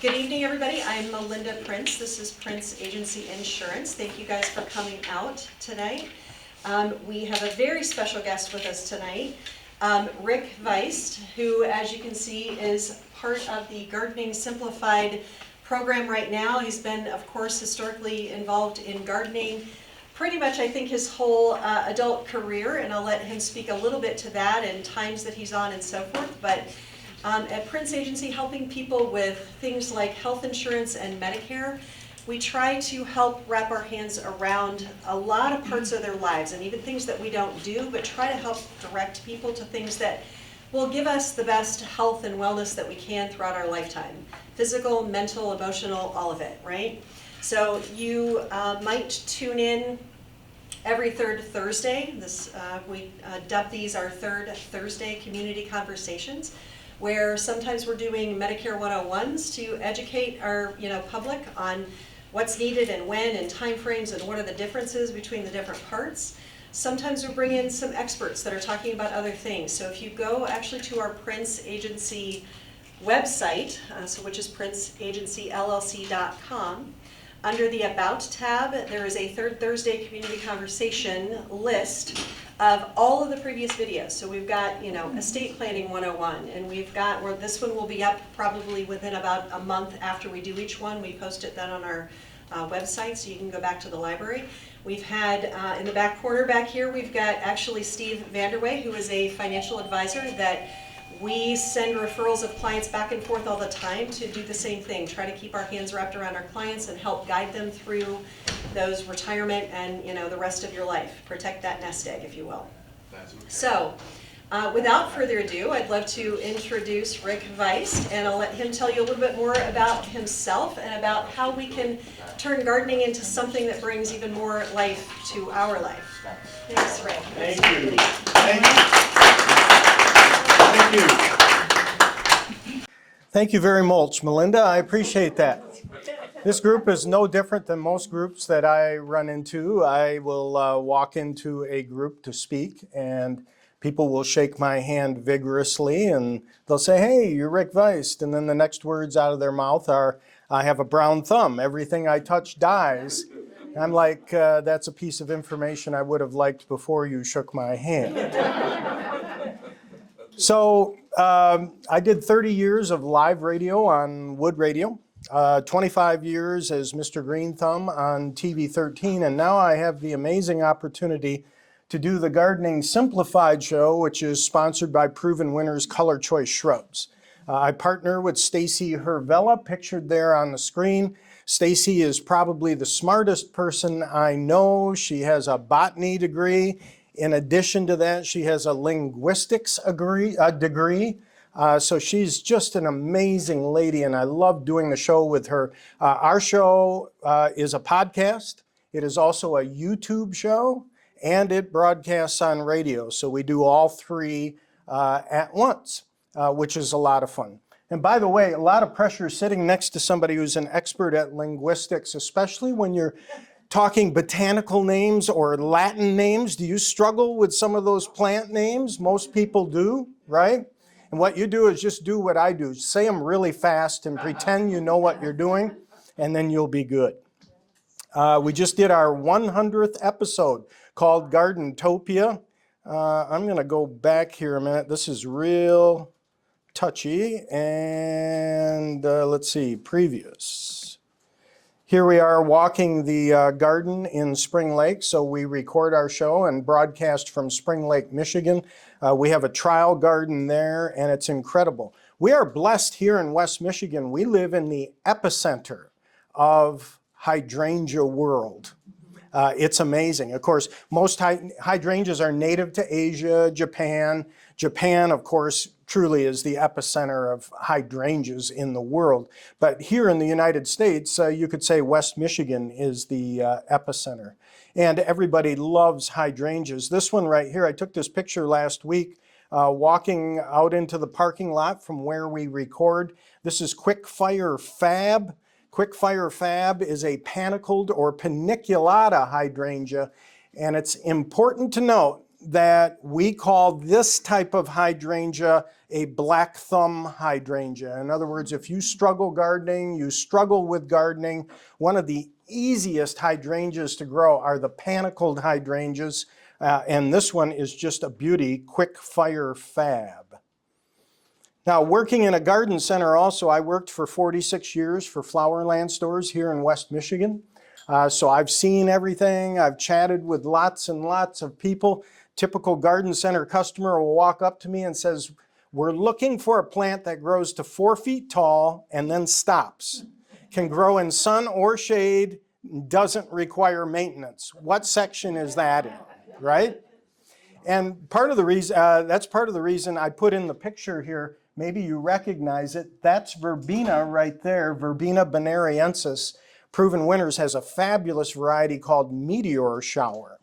Good evening, everybody. I'm Melinda Prince. This is Prince Agency Insurance. Thank you guys for coming out today. We have a very special guest with us tonight, Rick Weist, who, as you can see, is part of the Gardening Simplified program right now. He's been, of course, historically involved in gardening pretty much, I think, his whole adult career, and I'll let him speak a little bit to that and times that he's on and so forth. But at Prince Agency, helping people with things like health insurance and Medicare, we try to help wrap our hands around a lot of parts of their lives and even things that we don't do, but try to help direct people to things that will give us the best health and wellness that we can throughout our lifetime. Physical, mental, emotional, all of it, right? So you might tune in every third Thursday. We dub these our third Thursday community conversations, where sometimes we're doing Medicare 101s to educate our public on what's needed and when and timeframes and what are the differences between the different parts. Sometimes we bring in some experts that are talking about other things. So if you go actually to our Prince Agency website, which is princeagencyllc.com, under the About tab, there is a third Thursday community conversation list of all of the previous videos. So we've got, Estate Planning 101, and we've got, this one will be up probably within about a month after we do each one. We post it then on our website, so you can go back to the library. We've had, in the back corner back here, we've got actually Steve Vanderway, who is a financial advisor that we send referrals of clients back and forth all the time to do the same thing, try to keep our hands wrapped around our clients and help guide them through those retirement and the rest of your life. Protect that nest egg, if you will. So, without further ado, I'd love to introduce Rick Weist, and I'll let him tell you a little bit more about himself and about how we can turn gardening into something that brings even more life to our life. Thanks, Rick. Thank you. Thank you. Thank you. Thank you very much, Melinda. I appreciate that. This group is no different than most groups that I run into. I will walk into a group to speak, and people will shake my hand vigorously, and they'll say, "Hey, you're Rick Weist," and then the next words out of their mouth are, "I have a brown thumb. Everything I touch dies." And I'm like, that's a piece of information I would have liked before you shook my hand. So I did 30 years of live radio on Wood Radio, 25 years as Mr. Green Thumb on TV 13, and now I have the amazing opportunity to do the Gardening Simplified show, which is sponsored by Proven Winners Color Choice Shrubs. I partner with Stacy Hervella, pictured there on the screen. Stacy is probably the smartest person I know. She has a botany degree. In addition to that, she has a linguistics degree. So she's just an amazing lady, and I love doing the show with her. Our show is a podcast. It is also a YouTube show, and it broadcasts on radio. So we do all three at once, which is a lot of fun. And by the way, a lot of pressure sitting next to somebody who's an expert at linguistics, especially when you're talking botanical names or Latin names. Do you struggle with some of those plant names? Most people do, right? And what you do is just do what I do. Say them really fast and pretend you know what you're doing, and then you'll be good. We just did our 100th episode called Gardentopia. I'm going to go back here a minute. This is real touchy. And let's see, previous. Here we are walking the garden in Spring Lake. So we record our show and broadcast from Spring Lake, Michigan. We have a trial garden there, and it's incredible. We are blessed here in West Michigan. We live in the epicenter of hydrangea world. It's amazing. Of course, most hydrangeas are native to Asia, Japan. Japan, of course, truly is the epicenter of hydrangeas in the world. But here in the United States, you could say West Michigan is the epicenter. And everybody loves hydrangeas. This one right here, I took this picture last week walking out into the parking lot from where we record. This is Quickfire Fab. Quickfire Fab is a panicled or paniculata hydrangea, and it's important to note that we call this type of hydrangea a black thumb hydrangea. In other words, if you struggle gardening, you struggle with gardening, one of the easiest hydrangeas to grow are the panicled hydrangeas. And this one is just a beauty, quick fire fab. Now, working in a garden center also, I worked for 46 years for Flowerland stores here in West Michigan. So I've seen everything. I've chatted with lots and lots of people. Typical garden center customer will walk up to me and says, we're looking for a plant that grows to 4 feet tall and then stops. Can grow in sun or shade, doesn't require maintenance. What section is that in, right? And part of the reason, that's part of the reason I put in the picture here, maybe you recognize it, that's verbena right there, Verbena bonariensis. Proven Winners has a fabulous variety called Meteor Shower.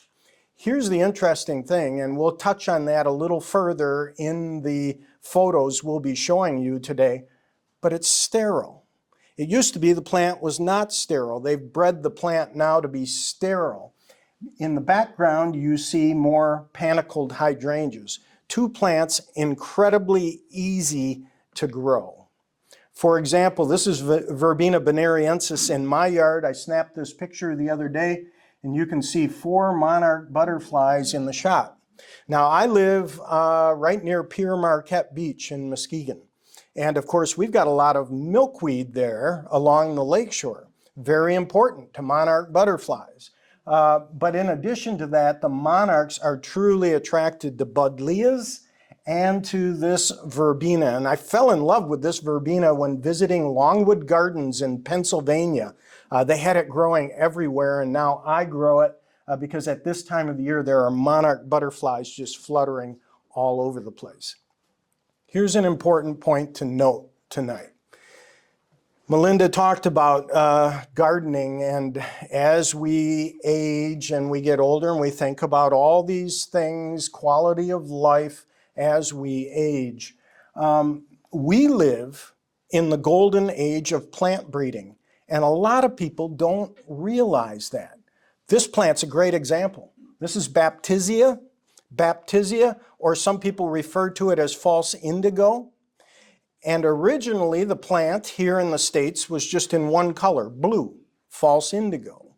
Here's the interesting thing, and we'll touch on that a little further in the photos we'll be showing you today, but it's sterile. It used to be the plant was not sterile. They've bred the plant now to be sterile. In the background, you see more panicled hydrangeas. Two plants incredibly easy to grow. For example, this is Verbena bonariensis in my yard. I snapped this picture the other day, and you can see 4 monarch butterflies in the shot. Now, I live right near Pier Marquette Beach in Muskegon. And of course, we've got a lot of milkweed there along the lakeshore. Very important to monarch butterflies. But in addition to that, the monarchs are truly attracted to buddleias and to this verbena. And I fell in love with this verbena when visiting Longwood Gardens in Pennsylvania. They had it growing everywhere, and now I grow it because at this time of the year, there are monarch butterflies just fluttering all over the place. Here's an important point to note tonight. Melinda talked about gardening, and as we age and we get older and we think about all these things, quality of life as we age, we live in the golden age of plant breeding, and a lot of people don't realize that. This plant's a great example. This is Baptisia, or some people refer to it as false indigo. And originally, the plant here in the States was just in one color, blue, false indigo.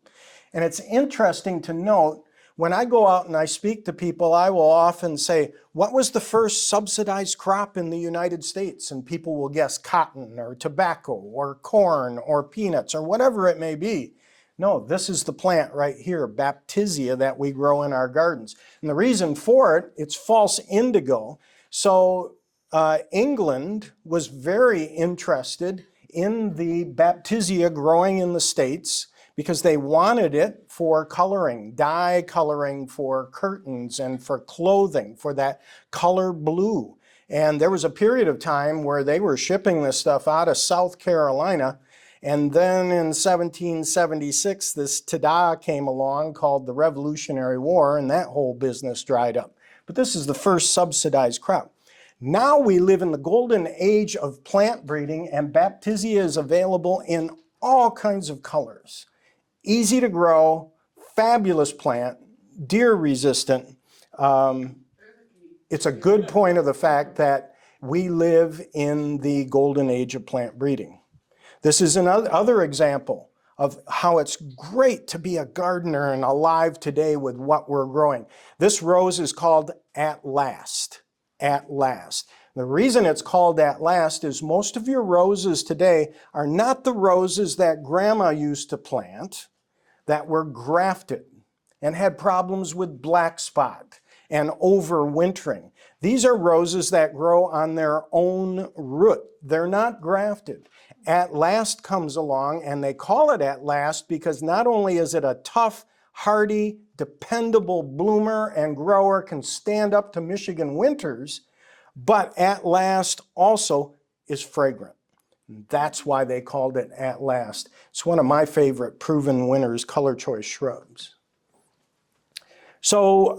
And it's interesting to note, when I go out and I speak to people, I will often say, what was the first subsidized crop in the United States? And people will guess cotton or tobacco or corn or peanuts or whatever it may be. No, this is the plant right here, Baptisia, that we grow in our gardens. And the reason for it, it's false indigo. So England was very interested in the Baptisia growing in the States because they wanted it for coloring, dye coloring for curtains and for clothing, for that color blue. And there was a period of time where they were shipping this stuff out of South Carolina. And then in 1776, this tada came along called the Revolutionary War, and that whole business dried up. But this is the first subsidized crop. Now we live in the golden age of plant breeding, and Baptisia is available in all kinds of colors. Easy to grow, fabulous plant, deer resistant. It's a good point of the fact that we live in the golden age of plant breeding. This is another example of how it's great to be a gardener and alive today with what we're growing. This rose is called At Last. At Last. The reason it's called At Last is most of your roses today are not the roses that Grandma used to plant that were grafted and had problems with black spot and overwintering. These are roses that grow on their own root. They're not grafted. At Last comes along, and they call it At Last because not only is it a tough, hardy, dependable bloomer and grower, can stand up to Michigan winters, but At Last also is fragrant. That's why they called it At Last. It's one of my favorite Proven Winners color choice shrubs. So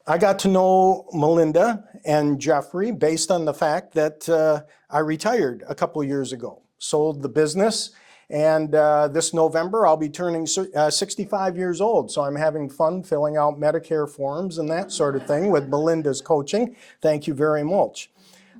I got to know Melinda and Jeffrey based on the fact that I retired a couple years ago, sold the business, And this November, I'll be turning 65 years old. So I'm having fun filling out Medicare forms and that sort of thing with Melinda's coaching. Thank you very much.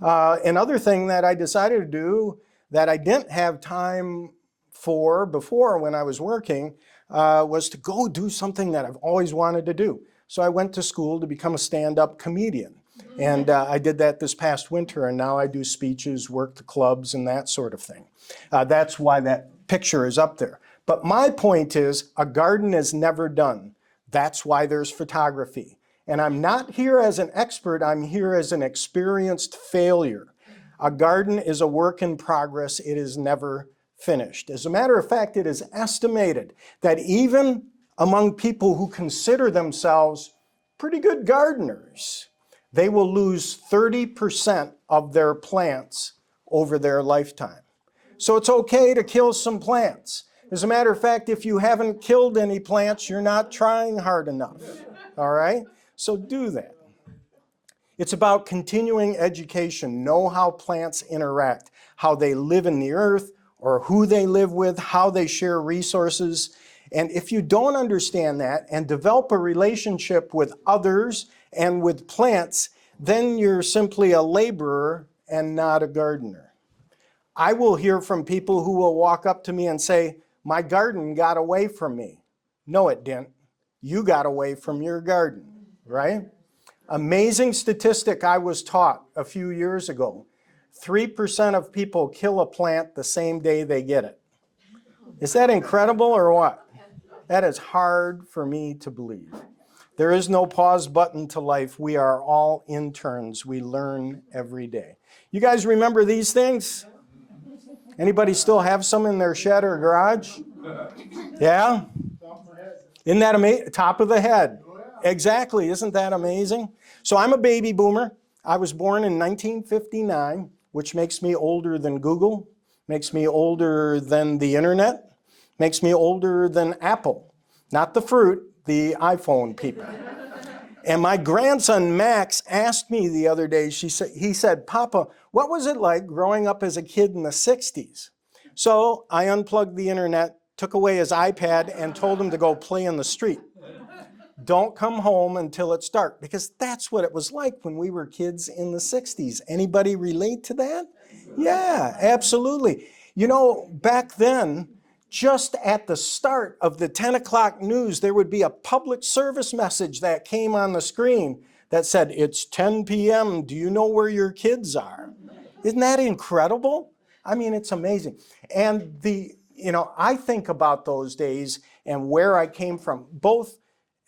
Another thing that I decided to do that I didn't have time for before when I was working was to go do something that I've always wanted to do. So I went to school to become a stand-up comedian. And I did that this past winter, and now I do speeches, work the clubs, and that sort of thing. That's why that picture is up there. But my point is, a garden is never done. That's why there's photography. And I'm not here as an expert, I'm here as an experienced failure. A garden is a work in progress, it is never finished. As a matter of fact, it is estimated that even among people who consider themselves pretty good gardeners, they will lose 30% of their plants over their lifetime. So it's okay to kill some plants. As a matter of fact, if you haven't killed any plants, you're not trying hard enough, all right? So do that. It's about continuing education. Know how plants interact, how they live in the earth, or who they live with, how they share resources. And if you don't understand that and develop a relationship with others and with plants, then you're simply a laborer and not a gardener. I will hear from people who will walk up to me and say, my garden got away from me. No, it didn't. You got away from your garden, right? Amazing statistic I was taught a few years ago. 3% of people kill a plant the same day they get it. Is that incredible or what? That is hard for me to believe. There is no pause button to life. We are all interns. We learn every day. You guys remember these things? Anybody still have some in their shed or garage? Yeah? Isn't that amazing? Top of the head. Exactly. Isn't that amazing? So I'm a baby boomer. I was born in 1959, which makes me older than Google, makes me older than the internet, makes me older than Apple. Not the fruit, the iPhone people. And my grandson Max asked me the other day, he said, Papa, what was it like growing up as a kid in the 60s? So I unplugged the internet, took away his iPad, and told him to go play in the street. Don't come home until it's dark, because that's what it was like when we were kids in the 60s. Anybody relate to that? Yeah, absolutely. You know, back then, just at the start of the 10 o'clock news, there would be a public service message that came on the screen that said, it's 10 p.m., do you know where your kids are? Isn't that incredible? I mean, it's amazing. And I think about those days and where I came from, both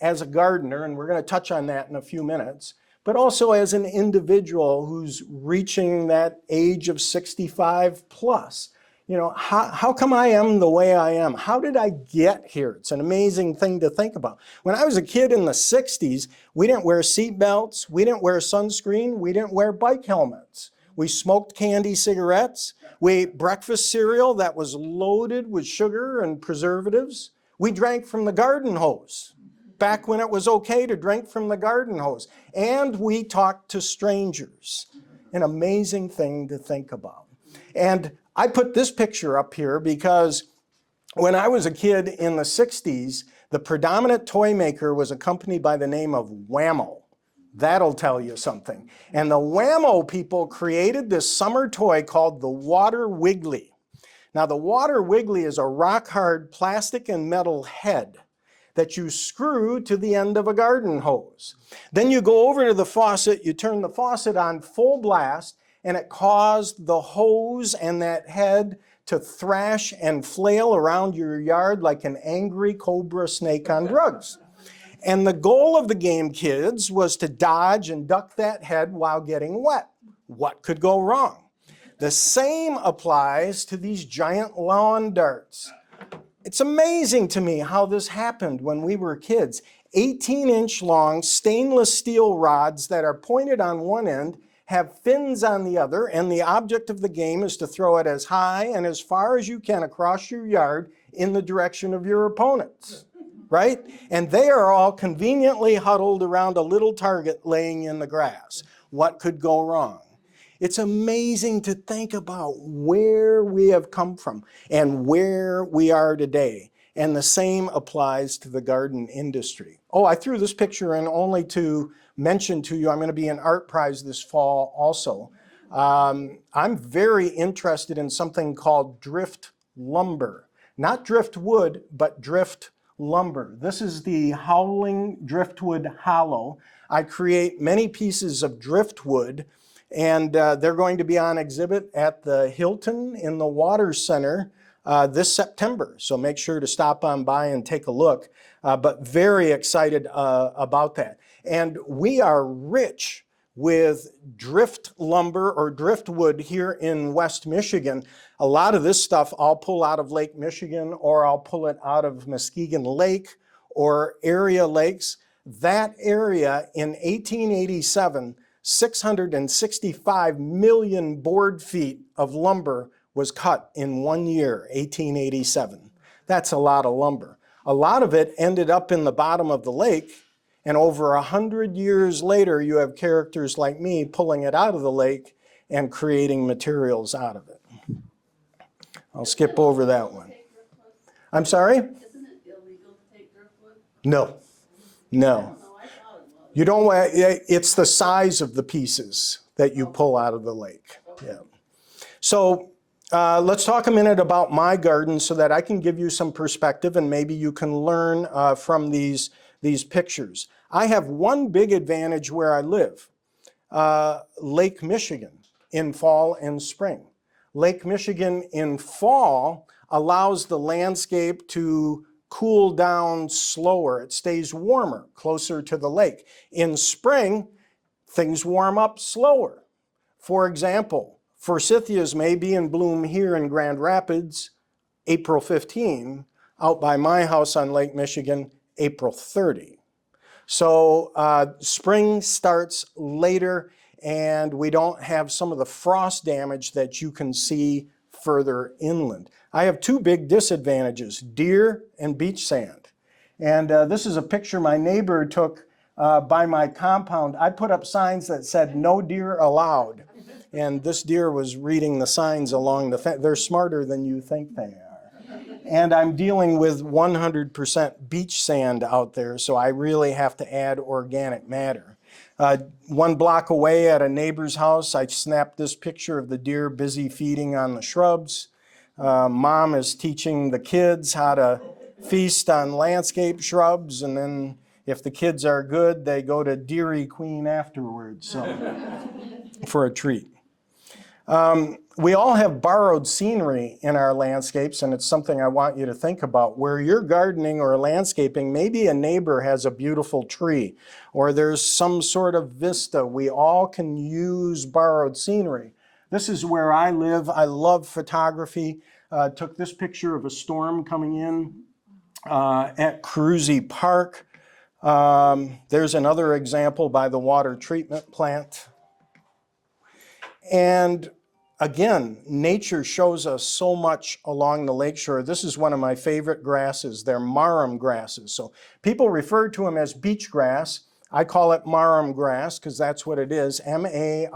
as a gardener, and we're going to touch on that in a few minutes, but also as an individual who's reaching that age of 65 plus. You know, how come I am the way I am? How did I get here? It's an amazing thing to think about. When I was a kid in the 60s, we didn't wear seat belts, we didn't wear sunscreen, we didn't wear bike helmets. We smoked candy cigarettes, we ate breakfast cereal that was loaded with sugar and preservatives. We drank from the garden hose, back when it was okay to drink from the garden hose. And we talked to strangers. An amazing thing to think about. And I put this picture up here because when I was a kid in the 60s, the predominant toy maker was a company by the name of Wham-O. That'll tell you something. And the Wham-O people created this summer toy called the Water Wiggly. Now, the Water Wiggly is a rock-hard plastic and metal head that you screw to the end of a garden hose. Then you go over to the faucet, you turn the faucet on full blast, and it caused the hose and that head to thrash and flail around your yard like an angry cobra snake on drugs. And the goal of the game, kids, was to dodge and duck that head while getting wet. What could go wrong? The same applies to these giant lawn darts. It's amazing to me how this happened when we were kids. 18-inch long stainless steel rods that are pointed on one end, have fins on the other, and the object of the game is to throw it as high and as far as you can across your yard in the direction of your opponents, right? And they are all conveniently huddled around a little target laying in the grass. What could go wrong? It's amazing to think about where we have come from and where we are today. And the same applies to the garden industry. Oh, I threw this picture in only to mention to you, I'm going to be in Art Prize this fall also. I'm very interested in something called drift lumber. Not driftwood, but drift lumber. This is the Howling Driftwood Hollow. I create many pieces of driftwood, and they're going to be on exhibit at the Hilton in the Water Center this September. So make sure to stop on by and take a look. But very excited about that. And we are rich with drift lumber or driftwood here in West Michigan. A lot of this stuff I'll pull out of Lake Michigan, or I'll pull it out of Muskegon Lake or area lakes. That area in 1887, 665 million board feet of lumber was cut in 1 year, 1887. That's a lot of lumber. A lot of it ended up in the bottom of the lake, and over 100 years later, you have characters like me pulling it out of the lake and creating materials out of it. I'll skip over that one. I'm sorry? Isn't it illegal to take driftwood? No, no. You don't, it's the size of the pieces that you pull out of the lake. Yeah. So let's talk a minute about my garden so that I can give you some perspective and maybe you can learn from these pictures. I have one big advantage where I live, Lake Michigan in fall and spring. Lake Michigan in fall allows the landscape to cool down slower. It stays warmer, closer to the lake. In spring, things warm up slower. For example, forsythias may be in bloom here in Grand Rapids, April 15, out by my house on Lake Michigan, April 30. So spring starts later, and we don't have some of the frost damage that you can see further inland. I have two big disadvantages, deer and beach sand. And this is a picture my neighbor took by my compound. I put up signs that said, "No deer allowed." And this deer was reading the signs along the fence. They're smarter than you think they are. And I'm dealing with 100% beach sand out there, so I really have to add organic matter. 1 block away at a neighbor's house, I snapped this picture of the deer busy feeding on the shrubs. Mom is teaching the kids how to feast on landscape shrubs, and then if the kids are good, they go to Dairy Queen afterwards, so for a treat. We all have borrowed scenery in our landscapes, and it's something I want you to think about. Where you're gardening or landscaping, maybe a neighbor has a beautiful tree, or there's some sort of vista. We all can use borrowed scenery. This is where I live. I love photography. Took this picture of a storm coming in at Cruzy Park. There's another example by the water treatment plant. And again, nature shows us so much along the lakeshore. This is one of my favorite grasses. They're marram grasses. So people refer to them as beach grass. I call it marram grass because that's what it is, M-A-R-R-A-M.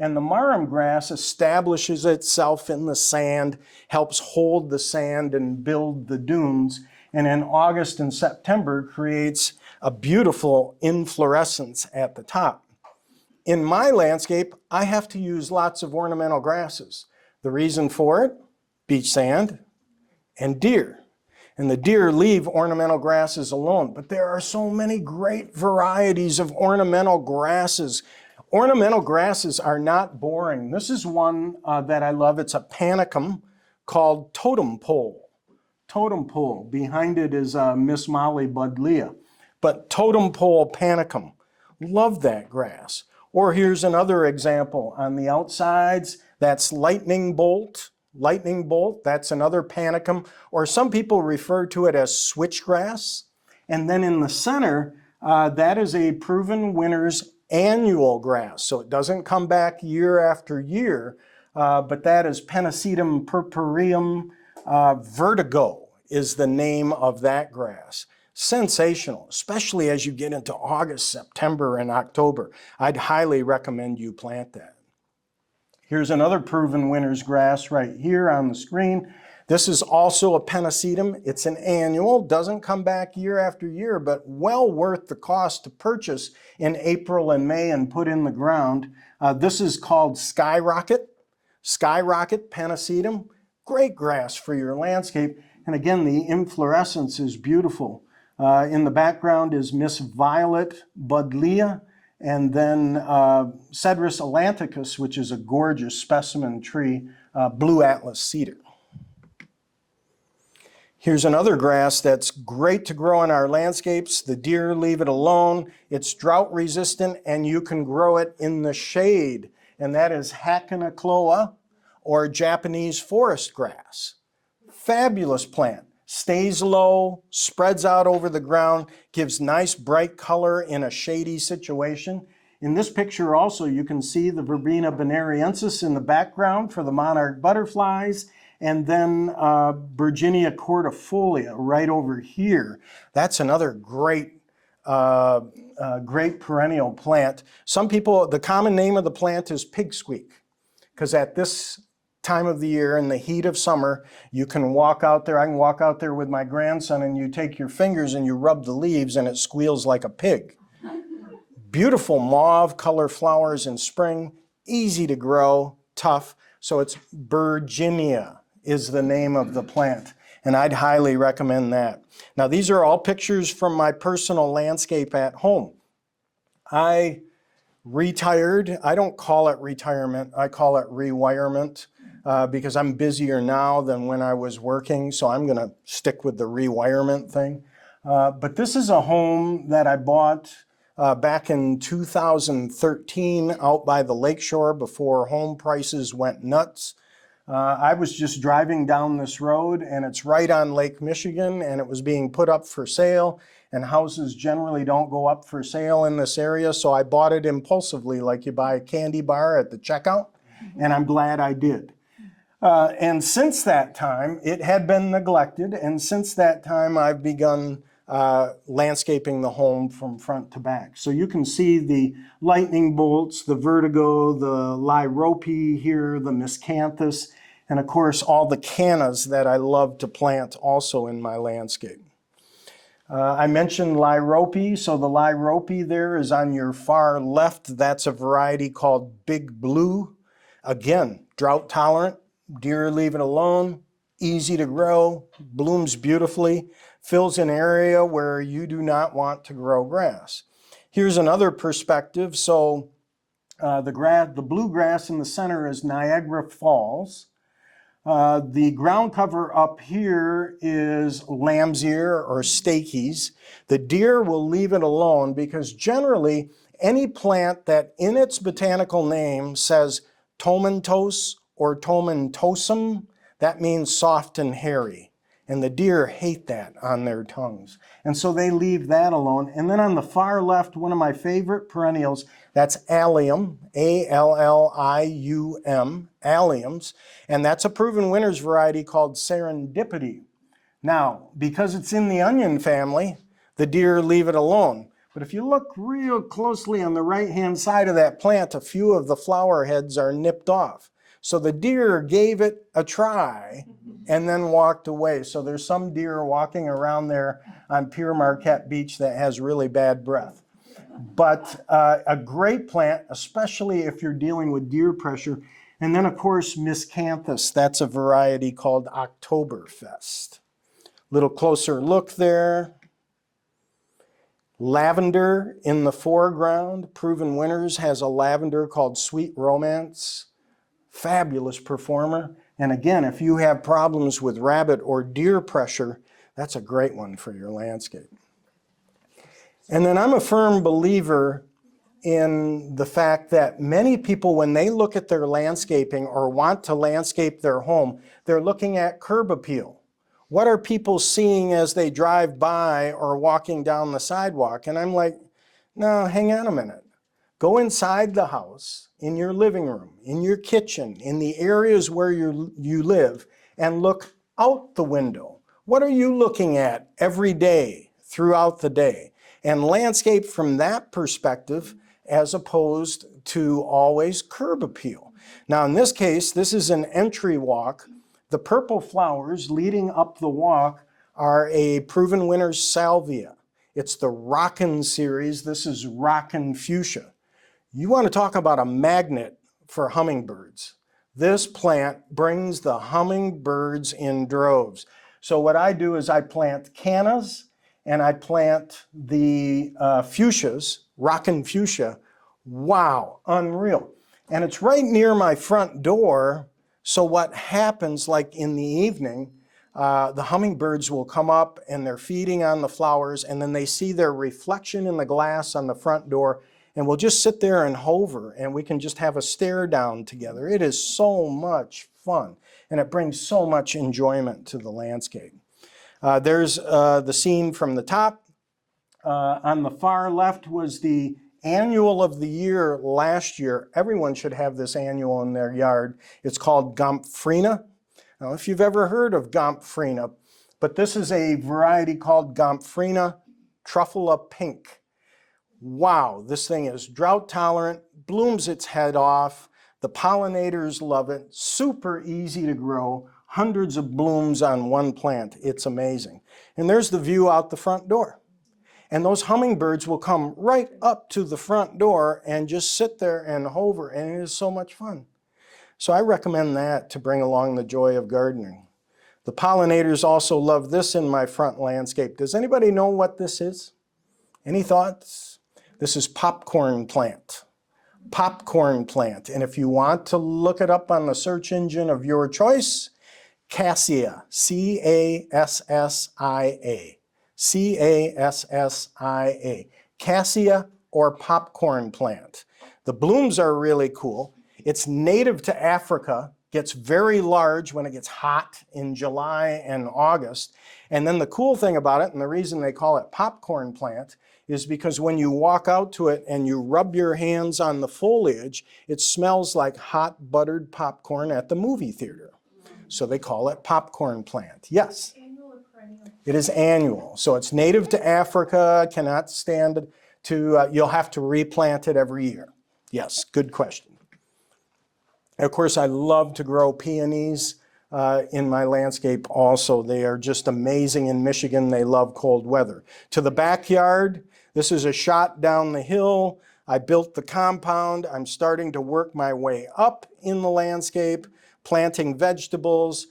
And the marram grass establishes itself in the sand, helps hold the sand and build the dunes, and in August and September creates a beautiful inflorescence at the top. In my landscape, I have to use lots of ornamental grasses. The reason for it, beach sand and deer. And the deer leave ornamental grasses alone. But there are so many great varieties of ornamental grasses. Ornamental grasses are not boring. This is one that I love. It's a panicum called totem pole. Totem pole. Behind it is Miss Molly Budlia. But totem pole panicum. Love that grass. Or here's another example. On the outsides, that's lightning bolt. Lightning bolt, that's another panicum. Or some people refer to it as switchgrass. And then in the center, that is a proven winner's annual grass. So it doesn't come back year after year, but that is Pennisetum purpureum vertigo is the name of that grass. Sensational, especially as you get into August, September, and October. I'd highly recommend you plant that. Here's another proven winner's grass right here on the screen. This is also a Pennisetum. It's an annual, doesn't come back year after year, but well worth the cost to purchase in April and May and put in the ground. This is called Skyrocket. Skyrocket Pennisetum. Great grass for your landscape. And again, the inflorescence is beautiful. In the background is Miss Violet Buddleia, and then Cedrus atlanticus, which is a gorgeous specimen tree, blue Atlas cedar. Here's another grass that's great to grow in our landscapes. The deer leave it alone. It's drought resistant, and you can grow it in the shade, and that is Hakinakloa, or Japanese forest grass. Fabulous plant. Stays low, spreads out over the ground, gives nice bright color in a shady situation. In this picture also you can see the Verbena bonariensis in the background for the monarch butterflies, and then Virginia cordifolia right over here. That's another great perennial plant. Some people, the common name of the plant is pig squeak, because at this time of the year, in the heat of summer, you can walk out there. I can walk out there with my grandson, and you take your fingers and you rub the leaves and it squeals like a pig. Beautiful mauve color flowers in spring, easy to grow, tough. So it's Virginia is the name of the plant, and I'd highly recommend that. Now these are all pictures from my personal landscape at home. I retired. I don't call it retirement, I call it rewirement. Because I'm busier now than when I was working, so I'm going to stick with the rewirement thing. But this is a home that I bought back in 2013 out by the lakeshore before home prices went nuts. I was just driving down this road, and it's right on Lake Michigan, and it was being put up for sale, and houses generally don't go up for sale in this area, so I bought it impulsively like you buy a candy bar at the checkout, and I'm glad I did. And since that time, it had been neglected, and since that time I've begun landscaping the home from front to back. So you can see the lightning bolts, the vertigo, the lyrope here, the miscanthus, and of course all the cannas that I love to plant also in my landscape. I mentioned lyrope, so the lyrope there is on your far left. That's a variety called Big Blue. Again, drought tolerant. Deer leave it alone, easy to grow, blooms beautifully, fills an area where you do not want to grow grass. Here's another perspective. So the blue grass in the center is Niagara Falls. The ground cover up here is lamb's ear or Stakes. The deer will leave it alone because generally any plant that in its botanical name says tomentose or tomentosum, that means soft and hairy. And the deer hate that on their tongues. And so they leave that alone. And then on the far left, one of my favorite perennials, that's allium, A-L-L-I-U-M, alliums. And that's a proven winner's variety called serendipity. Now, because it's in the onion family, the deer leave it alone. But if you look real closely on the right-hand side of that plant, a few of the flower heads are nipped off. So the deer gave it a try and then walked away. So there's some deer walking around there on Pere Marquette Beach that has really bad breath. But a great plant, especially if you're dealing with deer pressure. And then, of course, miscanthus. That's a variety called Oktoberfest. Little closer look there. Lavender in the foreground. Proven Winners has a lavender called Sweet Romance. Fabulous performer. And again, if you have problems with rabbit or deer pressure, that's a great one for your landscape. And then I'm a firm believer in the fact that many people, when they look at their landscaping or want to landscape their home, they're looking at curb appeal. What are people seeing as they drive by or walking down the sidewalk? And I'm like, no, hang on a minute. Go inside the house, in your living room, in your kitchen, in the areas where you live, and look out the window. What are you looking at every day, throughout the day. And landscape from that perspective as opposed to always curb appeal. Now in this case, this is an entry walk. The purple flowers leading up the walk are a Proven Winners salvia. It's the Rockin' series. This is Rockin' Fuchsia. You want to talk about a magnet for hummingbirds. This plant brings the hummingbirds in droves. So what I do is I plant cannas and I plant the fuchsias, Rockin' Fuchsia. Wow, unreal. And it's right near my front door. So what happens, like in the evening, the hummingbirds will come up and they're feeding on the flowers, and then they see their reflection in the glass on the front door, and we'll just sit there and hover, and we can just have a stare down together. It is so much fun, and it brings so much enjoyment to the landscape. There's the scene from the top. On the far left was the annual of the year last year. Everyone should have this annual in their yard. It's called Gomphrena. Now, if you've ever heard of Gomphrena, but this is a variety called Gomphrena Truffula Pink. Wow, this thing is drought tolerant, blooms its head off. The pollinators love it, super easy to grow, hundreds of blooms on one plant. It's amazing. And there's the view out the front door. And those hummingbirds will come right up to the front door and just sit there and hover, and it is so much fun. So I recommend that to bring along the joy of gardening. The pollinators also love this in my front landscape. Does anybody know what this is? Any thoughts? This is popcorn plant. Popcorn plant. And if you want to look it up on the search engine of your choice, Cassia, C-A-S-S-I-A. C-A-S-S-I-A. Cassia or popcorn plant. The blooms are really cool. It's native to Africa, gets very large when it gets hot in July and August. And then the cool thing about it, and the reason they call it popcorn plant, is because when you walk out to it and you rub your hands on the foliage, it smells like hot buttered popcorn at the movie theater. So they call it popcorn plant. Yes? Annual or perennial? It is annual. So it's native to Africa, cannot stand to, you'll have to replant it every year. Yes, good question. And of course, I love to grow peonies in my landscape also. They are just amazing in Michigan. They love cold weather. To the backyard, this is a shot down the hill. I built the compound. I'm starting to work my way up in the landscape, planting vegetables.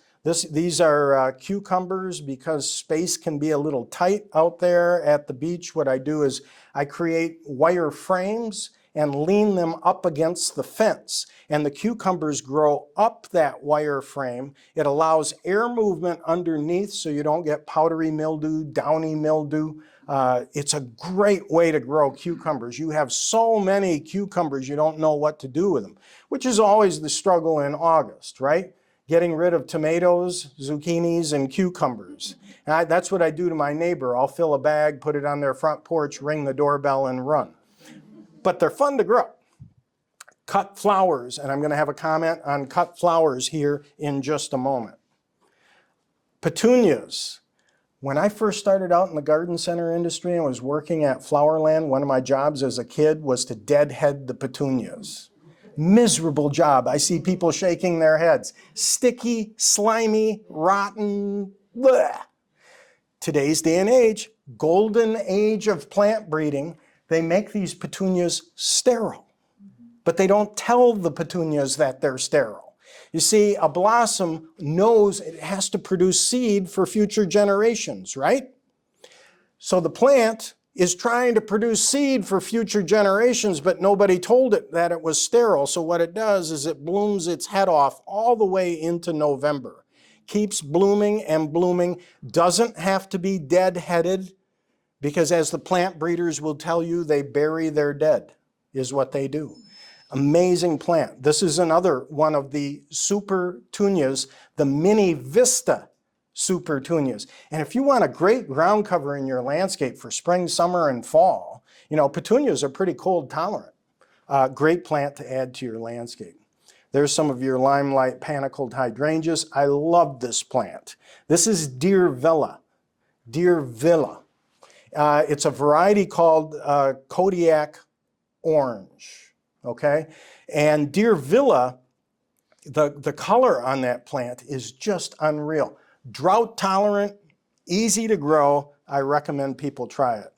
These are cucumbers because space can be a little tight out there at the beach. What I do is I create wire frames and lean them up against the fence. And the cucumbers grow up that wire frame. It allows air movement underneath so you don't get powdery mildew, downy mildew. It's a great way to grow cucumbers. You have so many cucumbers, you don't know what to do with them, which is always the struggle in August, right? Getting rid of tomatoes, zucchinis, and cucumbers. And that's what I do to my neighbor. I'll fill a bag, put it on their front porch, ring the doorbell, and run. But they're fun to grow. Cut flowers, and I'm going to have a comment on cut flowers here in just a moment. Petunias. When I first started out in the garden center industry and was working at Flowerland, one of my jobs as a kid was to deadhead the petunias. Miserable job. I see people shaking their heads. Sticky, slimy, rotten, bleh. Today's day and age, golden age of plant breeding, they make these petunias sterile. But they don't tell the petunias that they're sterile. You see, a blossom knows it has to produce seed for future generations, right? So the plant is trying to produce seed for future generations, but nobody told it that it was sterile. So what it does is it blooms its head off all the way into November. Keeps blooming and blooming, doesn't have to be dead-headed, because as the plant breeders will tell you, they bury their dead, is what they do. Amazing plant. This is another one of the supertunias, the Mini Vista supertunias. And if you want a great ground cover in your landscape for spring, summer, and fall, you know, petunias are pretty cold tolerant. Great plant to add to your landscape. There's some of your limelight panicled hydrangeas. I love this plant. This is Deer Villa. Deer Villa. It's a variety called Kodiak Orange, okay? And Deer Villa, the color on that plant is just unreal. Drought tolerant, easy to grow. I recommend people try it.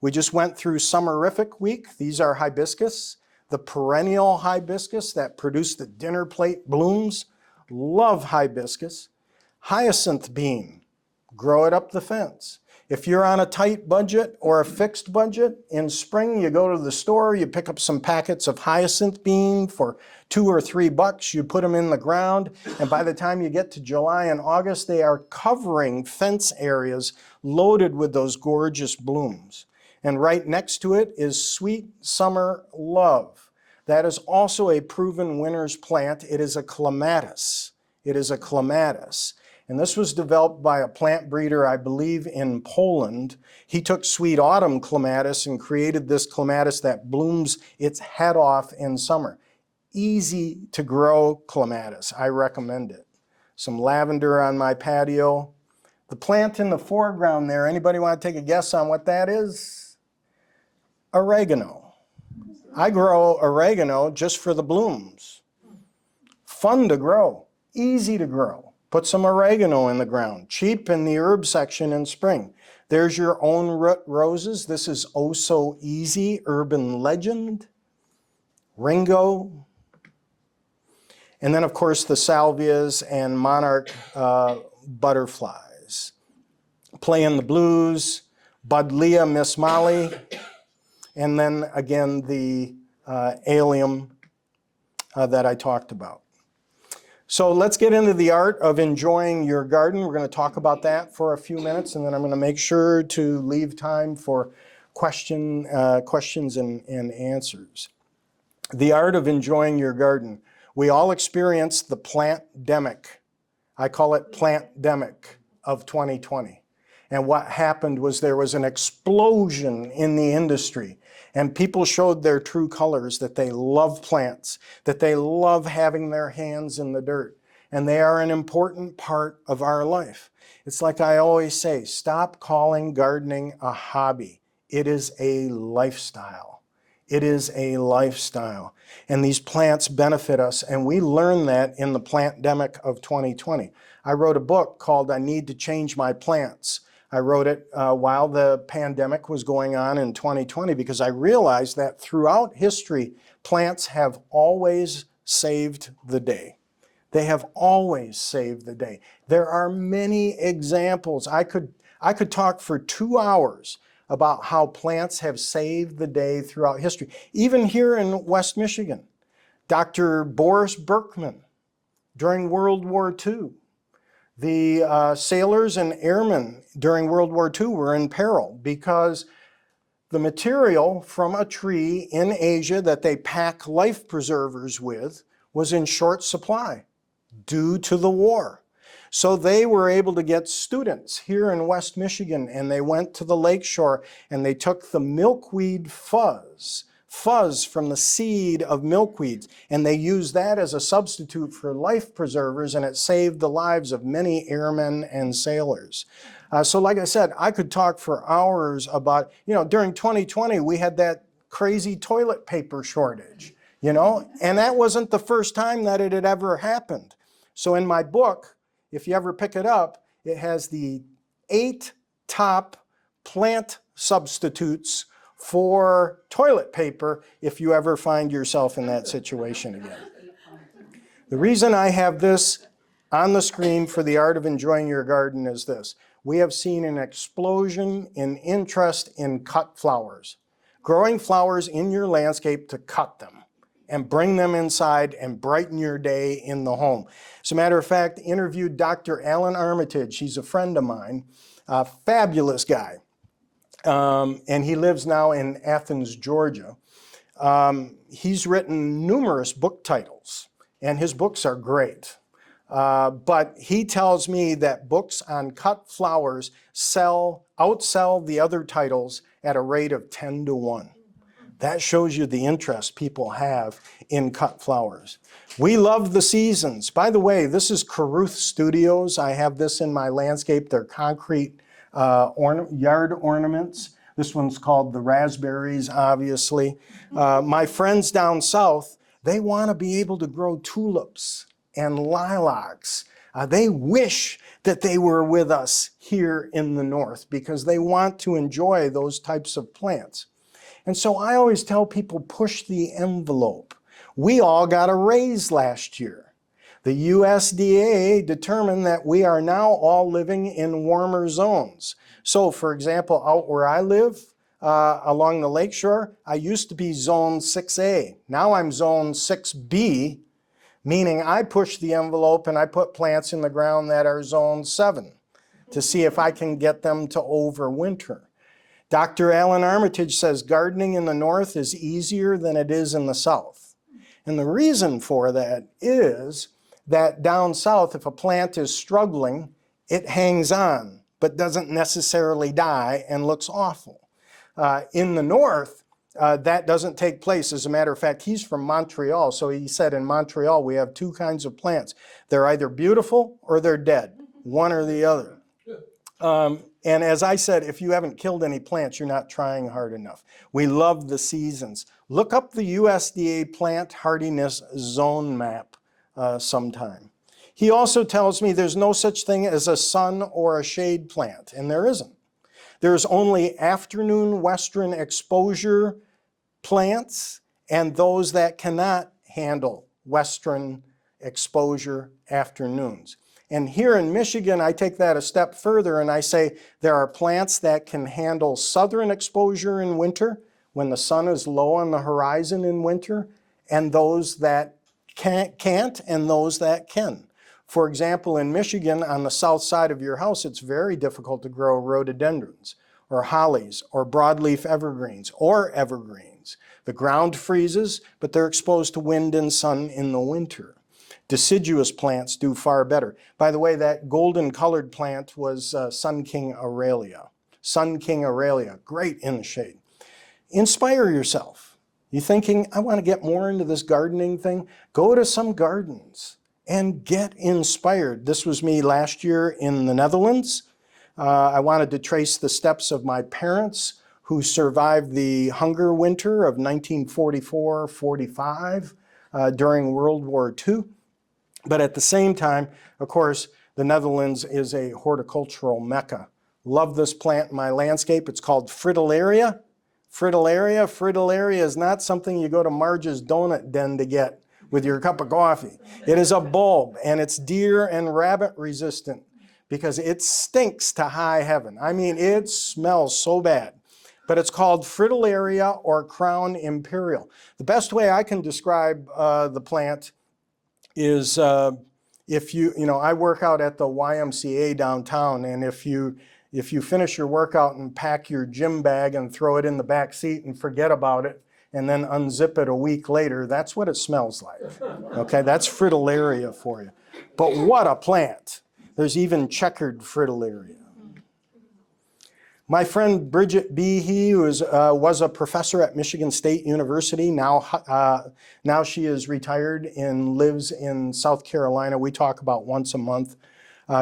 We just went through Summerific Week. These are hibiscus, the perennial hibiscus that produce the dinner plate blooms. Love hibiscus. Hyacinth bean, grow it up the fence. If you're on a tight budget or a fixed budget, in spring you go to the store, you pick up some packets of hyacinth bean for $2 or $3, you put them in the ground, and by the time you get to July and August, they are covering fence areas loaded with those gorgeous blooms. And right next to it is Sweet Summer Love. That is also a proven winter's plant. It is a clematis. It is a clematis. And this was developed by a plant breeder, I believe, in Poland. He took Sweet Autumn clematis and created this clematis that blooms its head off in summer. Easy to grow clematis. I recommend it. Some lavender on my patio. The plant in the foreground there, anybody want to take a guess on what that is? Oregano. I grow oregano just for the blooms. Fun to grow, easy to grow. Put some oregano in the ground, cheap in the herb section in spring. There's your own root roses. This is Oh So Easy, Urban Legend, Ringo. And then, of course, the salvias and monarch butterflies. Playing the blues, Buddleia, Miss Molly, and then again the allium that I talked about. So let's get into the art of enjoying your garden. We're going to talk about that for a few minutes, and then I'm going to make sure to leave time for questions and answers. The art of enjoying your garden. We all experienced the plant-demic. I call it plant-demic of 2020. And what happened was there was an explosion in the industry, and people showed their true colors, that they love plants, that they love having their hands in the dirt, and they are an important part of our life. It's like I always say, stop calling gardening a hobby. It is a lifestyle. It is a lifestyle. And these plants benefit us, and we learned that in the plant-demic of 2020. I wrote a book called I Need to Change My Plants. I wrote it while the pandemic was going on in 2020 because I realized that throughout history, plants have always saved the day. They have always saved the day. There are many examples. I could talk for 2 hours about how plants have saved the day throughout history. Even here in West Michigan, Dr. Boris Berkman, during World War II, the sailors and airmen during World War II were in peril because the material from a tree in Asia that they pack life preservers with was in short supply due to the war. So they were able to get students here in West Michigan, and they went to the lakeshore and they took the milkweed fuzz from the seed of milkweeds, and they used that as a substitute for life preservers, and it saved the lives of many airmen and sailors. So like I said, I could talk for hours about, during 2020, we had that crazy toilet paper shortage, and that wasn't the first time that it had ever happened. So in my book, if you ever pick it up, it has the 8 top plant substitutes for toilet paper if you ever find yourself in that situation again. The reason I have this on the screen for the art of enjoying your garden is this. We have seen an explosion in interest in cut flowers. Growing flowers in your landscape to cut them and bring them inside and brighten your day in the home. As a matter of fact, interviewed Dr. Alan Armitage. He's a friend of mine, a fabulous guy. And he lives now in Athens, Georgia. He's written numerous book titles, and his books are great. But he tells me that books on cut flowers outsell the other titles at a rate of 10 to 1. That shows you the interest people have in cut flowers. We love the seasons. By the way, this is Caruth Studios. I have this in my landscape. They're concrete yard ornaments. This one's called the raspberries, obviously. My friends down south, they want to be able to grow tulips and lilacs. They wish that they were with us here in the north because they want to enjoy those types of plants. And so I always tell people, push the envelope. We all got a raise last year. The USDA determined that we are now all living in warmer zones. So for example, out where I live, along the lakeshore, I used to be zone 6A. Now I'm zone 6B, meaning I push the envelope and I put plants in the ground that are zone 7 to see if I can get them to overwinter. Dr. Alan Armitage says gardening in the north is easier than it is in the south. And the reason for that is that down south, if a plant is struggling, it hangs on, but doesn't necessarily die and looks awful. In the north, that doesn't take place. As a matter of fact, he's from Montreal, so he said in Montreal we have two kinds of plants. They're either beautiful or they're dead, one or the other. And as I said, if you haven't killed any plants, you're not trying hard enough. We love the seasons. Look up the USDA plant hardiness zone map sometime. He also tells me there's no such thing as a sun or a shade plant, and there isn't. There's only afternoon western exposure plants and those that cannot handle western exposure afternoons. And here in Michigan, I take that a step further and I say there are plants that can handle southern exposure in winter when the sun is low on the horizon in winter, and those that can't and those that can. For example, in Michigan, on the south side of your house, it's very difficult to grow rhododendrons or hollies or broadleaf evergreens or evergreens. The ground freezes, but they're exposed to wind and sun in the winter. Deciduous plants do far better. By the way, that golden colored plant was Sun King Aurelia. Sun King Aurelia, great in the shade. Inspire yourself. You thinking, I want to get more into this gardening thing? Go to some gardens and get inspired. This was me last year in the Netherlands. I wanted to trace the steps of my parents who survived the hunger winter of 1944-45 during World War II. But at the same time, of course, the Netherlands is a horticultural mecca. Love this plant in my landscape. It's called Fritillaria. Fritillaria is not something you go to Marge's Donut Den to get with your cup of coffee. It is a bulb, and it's deer and rabbit resistant because it stinks to high heaven. I mean, it smells so bad. But it's called Fritillaria or Crown Imperial. The best way I can describe the plant is if I work out at the YMCA downtown, and if you finish your workout and pack your gym bag and throw it in the back seat and forget about it and then unzip it a week later, that's what it smells like. Okay, that's Fritillaria for you. But what a plant. There's even checkered Fritillaria. My friend Bridget Behe, who was a professor at Michigan State University, now she is retired and lives in South Carolina. We talk about once a month.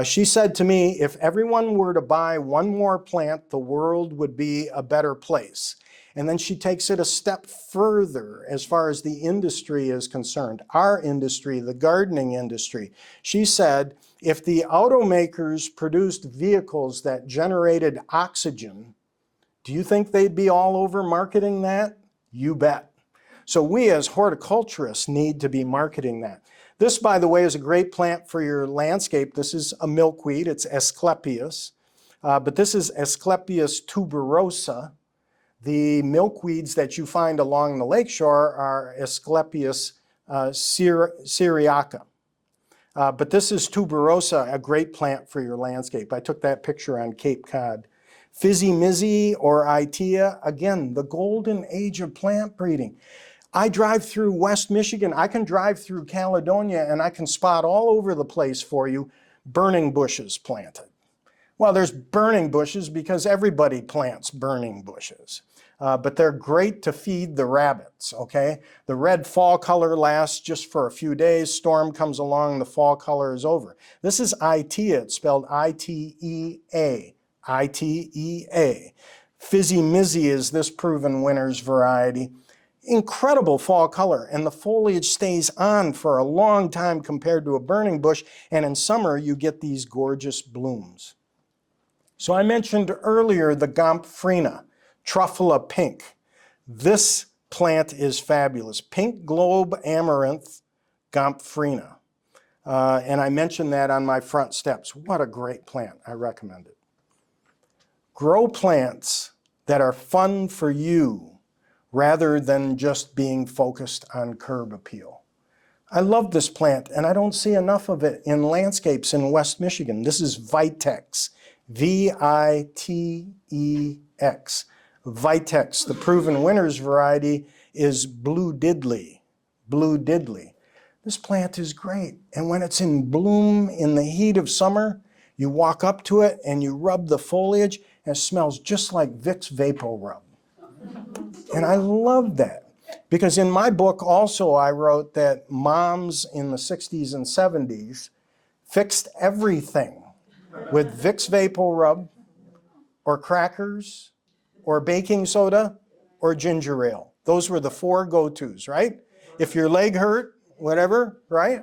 She said to me, if everyone were to buy one more plant, the world would be a better place. And then she takes it a step further as far as the industry is concerned, our industry, the gardening industry. She said, if the automakers produced vehicles that generated oxygen, do you think they'd be all over marketing that? You bet. So we as horticulturists need to be marketing that. This, by the way, is a great plant for your landscape. This is a milkweed. It's Asclepias. But this is Asclepias tuberosa. The milkweeds that you find along the lakeshore are Asclepias syriaca. But this is tuberosa, a great plant for your landscape. I took that picture on Cape Cod. Fizzy Mizzy or Itea, again, the golden age of plant breeding. I drive through West Michigan. I can drive through Caledonia and I can spot all over the place for you burning bushes planted. Well, there's burning bushes because everybody plants burning bushes. But they're great to feed the rabbits, okay? The red fall color lasts just for a few days. Storm comes along, the fall color is over. This is Itea. It's spelled I-T-E-A. I-T-E-A. Fizzy Mizzy is this proven winner's variety. Incredible fall color, and the foliage stays on for a long time compared to a burning bush, and in summer you get these gorgeous blooms. So I mentioned earlier the Gomphrena, Truffula pink. This plant is fabulous. Pink globe amaranth Gomphrena. And I mentioned that on my front steps. What a great plant. I recommend it. Grow plants that are fun for you rather than just being focused on curb appeal. I love this plant, and I don't see enough of it in landscapes in West Michigan. This is Vitex, V-I-T-E-X. Vitex, the proven winner's variety, is Blue Diddley. Blue Diddley. This plant is great, and when it's in bloom in the heat of summer, you walk up to it and you rub the foliage, and it smells just like Vicks Vapor Rub. And I love that, because in my book also I wrote that moms in the 60s and 70s fixed everything with Vicks Vapor Rub or crackers or baking soda or ginger ale. Those were the 4 go-tos, right? If your leg hurt, whatever, right?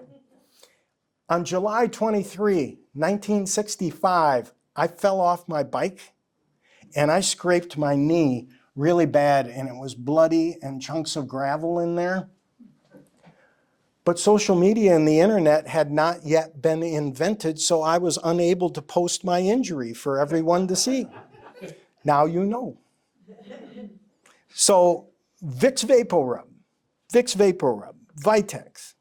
On July 23, 1965, I fell off my bike and I scraped my knee really bad, and it was bloody and chunks of gravel in there. But social media and the internet had not yet been invented, so I was unable to post my injury for everyone to see. Now you know. So Vicks Vapor Rub, Vitex.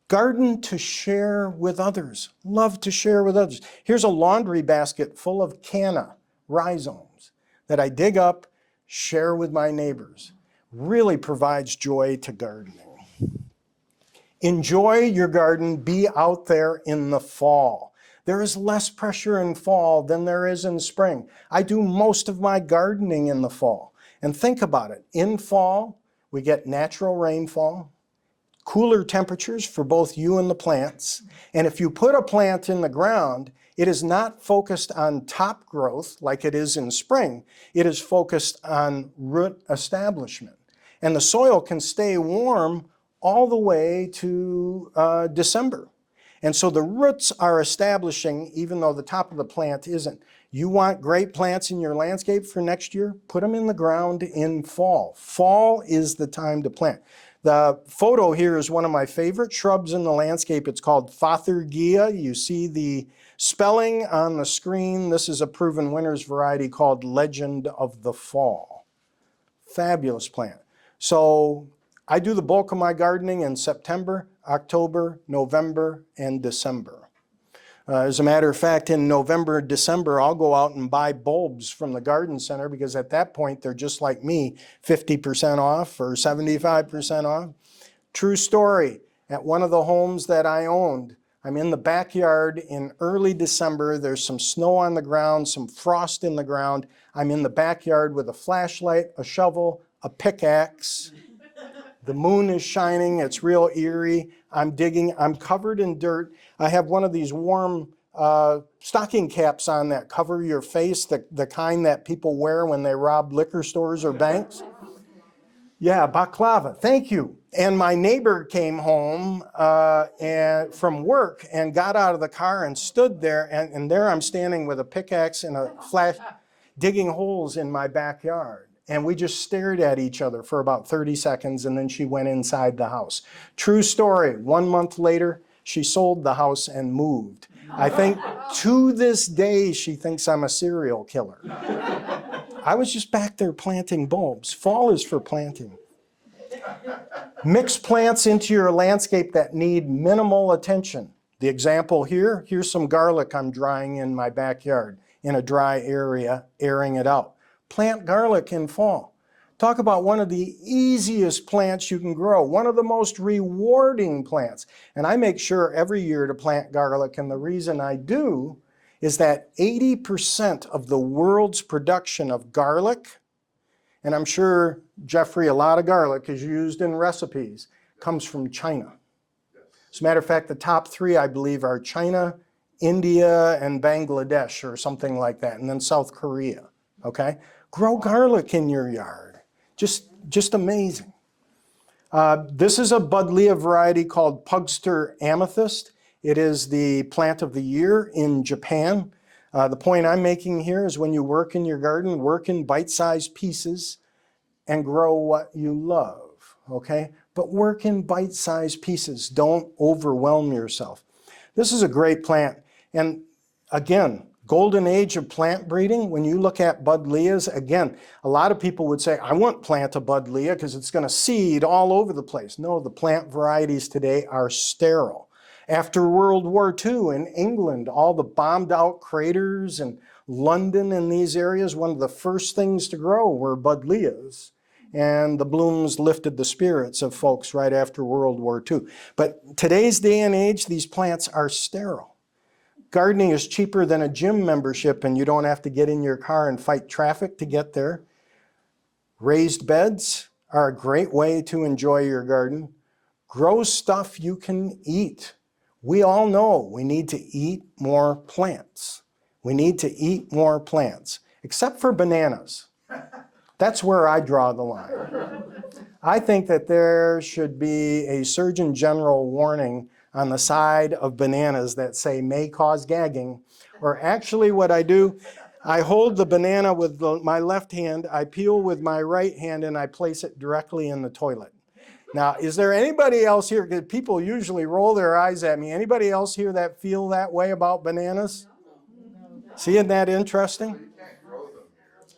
Garden to share with others. Love to share with others. Here's a laundry basket full of canna rhizomes that I dig up, share with my neighbors. Really provides joy to gardening. Enjoy your garden. Be out there in the fall. There is less pressure in fall than there is in spring. I do most of my gardening in the fall. And think about it. In fall, we get natural rainfall, cooler temperatures for both you and the plants. And if you put a plant in the ground, it is not focused on top growth like it is in spring. It is focused on root establishment. And the soil can stay warm all the way to December. And so the roots are establishing even though the top of the plant isn't. You want great plants in your landscape for next year? Put them in the ground in fall. Fall is the time to plant. The photo here is one of my favorite shrubs in the landscape. It's called Fothergia. You see the spelling on the screen. This is a proven winner's variety called Legend of the Fall. Fabulous plant. So I do the bulk of my gardening in September, October, November, and December. As a matter of fact, in November, December, I'll go out and buy bulbs from the garden center because at that point, they're just like me, 50% off or 75% off. True story, at one of the homes that I owned, I'm in the backyard in early December. There's some snow on the ground, some frost in the ground. I'm in the backyard with a flashlight, a shovel, a pickaxe. The moon is shining, it's real eerie. I'm digging, I'm covered in dirt. I have one of these warm stocking caps on that cover your face, the kind that people wear when they rob liquor stores or banks. Yeah, baklava, thank you. And my neighbor came home from work and got out of the car and stood there, and there I'm standing with a pickaxe and a flash, digging holes in my backyard. And we just stared at each other for about 30 seconds, and then she went inside the house. True story, 1 month later, she sold the house and moved. I think to this day, she thinks I'm a serial killer. I was just back there planting bulbs. Fall is for planting. Mix plants into your landscape that need minimal attention. The example here, here's some garlic I'm drying in my backyard in a dry area, airing it out. Plant garlic in fall. Talk about one of the easiest plants you can grow, one of the most rewarding plants. And I make sure every year to plant garlic, and the reason I do is that 80% of the world's production of garlic, and I'm sure, Jeffrey, a lot of garlic is used in recipes, comes from China. As a matter of fact, the top 3, I believe, are China, India, and Bangladesh, or something like that, and then South Korea. okay? Grow garlic in your yard. Just amazing. This is a Buddleia variety called Pugster Amethyst. It is the plant of the year in Japan. The point I'm making here is when you work in your garden, work in bite-sized pieces and grow what you love, okay? But work in bite-sized pieces. Don't overwhelm yourself. This is a great plant. And again, golden age of plant breeding, when you look at Buddleias, again, a lot of people would say, I want plant a Buddleia because it's going to seed all over the place. No, the plant varieties today are sterile. After World War II in England, all the bombed out craters and London and these areas, one of the first things to grow were Buddleias. And the blooms lifted the spirits of folks right after World War II. But today's day and age, these plants are sterile. Gardening is cheaper than a gym membership, and you don't have to get in your car and fight traffic to get there. Raised beds are a great way to enjoy your garden. Grow stuff you can eat. We all know we need to eat more plants. We need to eat more plants, except for bananas. That's where I draw the line. I think that there should be a Surgeon General warning on the side of bananas that say may cause gagging. Or actually what I do, I hold the banana with my left hand, I peel with my right hand, and I place it directly in the toilet. Now, is there anybody else here, because people usually roll their eyes at me, anybody else here that feel that way about bananas? See, isn't that interesting?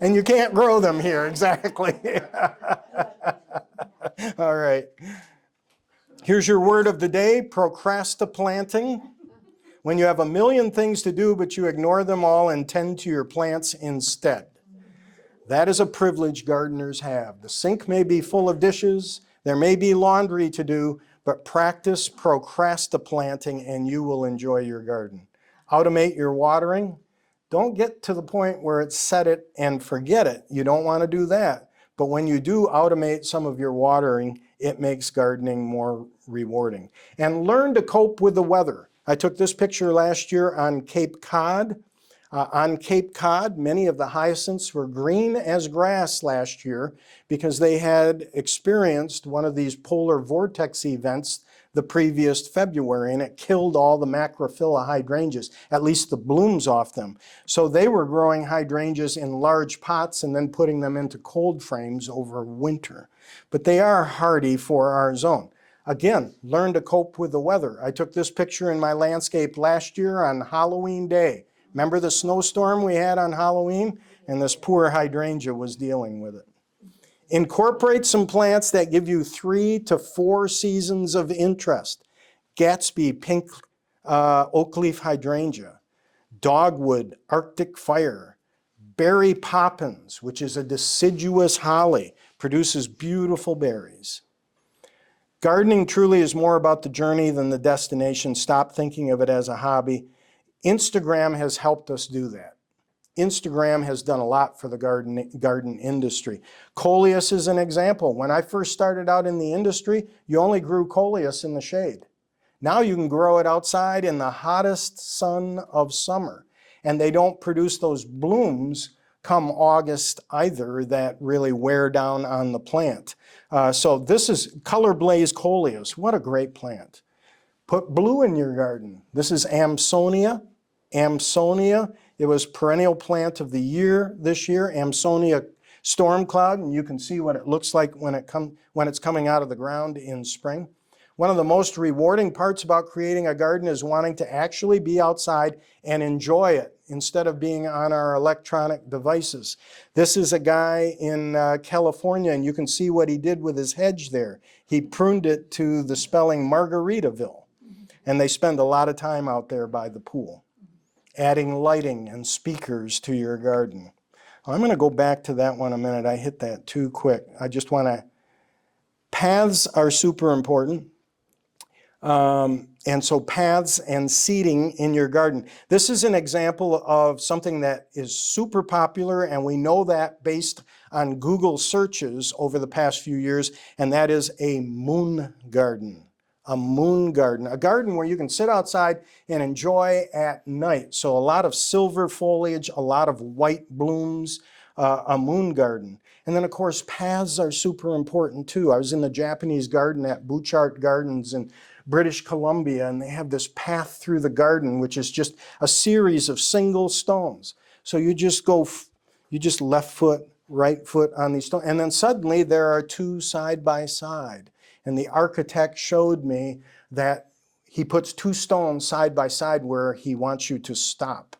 And you can't grow them here, exactly. All right. Here's your word of the day, procrastiplanting. When you have a million things to do, but you ignore them all and tend to your plants instead. That is a privilege gardeners have. The sink may be full of dishes, there may be laundry to do, but practice procrastiplanting and you will enjoy your garden. Automate your watering. Don't get to the point where it's set it and forget it. You don't want to do that. But when you do automate some of your watering, it makes gardening more rewarding. And learn to cope with the weather. I took this picture last year on Cape Cod. On Cape Cod, many of the hyacinths were green as grass last year because they had experienced one of these polar vortex events the previous February, and it killed all the macrophylla hydrangeas, at least the blooms off them. So they were growing hydrangeas in large pots and then putting them into cold frames over winter. But they are hardy for our zone. Again, learn to cope with the weather. I took this picture in my landscape last year on Halloween Day. Remember the snowstorm we had on Halloween? And this poor hydrangea was dealing with it. Incorporate some plants that give you 3 to 4 seasons of interest. Gatsby pink oakleaf hydrangea, dogwood Arctic fire, berry poppins, which is a deciduous holly, produces beautiful berries. Gardening truly is more about the journey than the destination. Stop thinking of it as a hobby. Instagram has helped us do that. Instagram has done a lot for the garden industry. Coleus is an example. When I first started out in the industry, you only grew coleus in the shade. Now you can grow it outside in the hottest sun of summer. And they don't produce those blooms come August either that really wear down on the plant. So this is Color Blaze Coleus. What a great plant. Put blue in your garden. This is Amsonia. Amsonia, it was perennial plant of the year this year, Amsonia storm cloud, and you can see what it looks like when it's coming out of the ground in spring. One of the most rewarding parts about creating a garden is wanting to actually be outside and enjoy it instead of being on our electronic devices. This is a guy in California, and you can see what he did with his hedge there. He pruned it to the spelling Margaritaville, and they spend a lot of time out there by the pool. Adding lighting and speakers to your garden. I'm going to go back to that one a minute. I hit that too quick. I just want to... Paths are super important. And so paths and seeding in your garden. This is an example of something that is super popular, and we know that based on Google searches over the past few years, and that is a moon garden. A moon garden, a garden where you can sit outside and enjoy at night. So a lot of silver foliage, a lot of white blooms, a moon garden. And then of course paths are super important too. I was in the Japanese garden at Bouchard Gardens in British Columbia, and they have this path through the garden which is just a series of single stones. So you just go, you just left foot, right foot on these stones, and then suddenly there are two side by side. And the architect showed me that he puts two stones side by side where he wants you to stop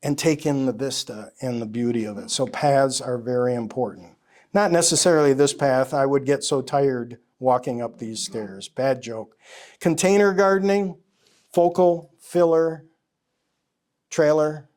and take in the vista and the beauty of it. So paths are very important. Not necessarily this path. I would get so tired walking up these stairs. Bad joke. Container gardening, focal, filler, trailer,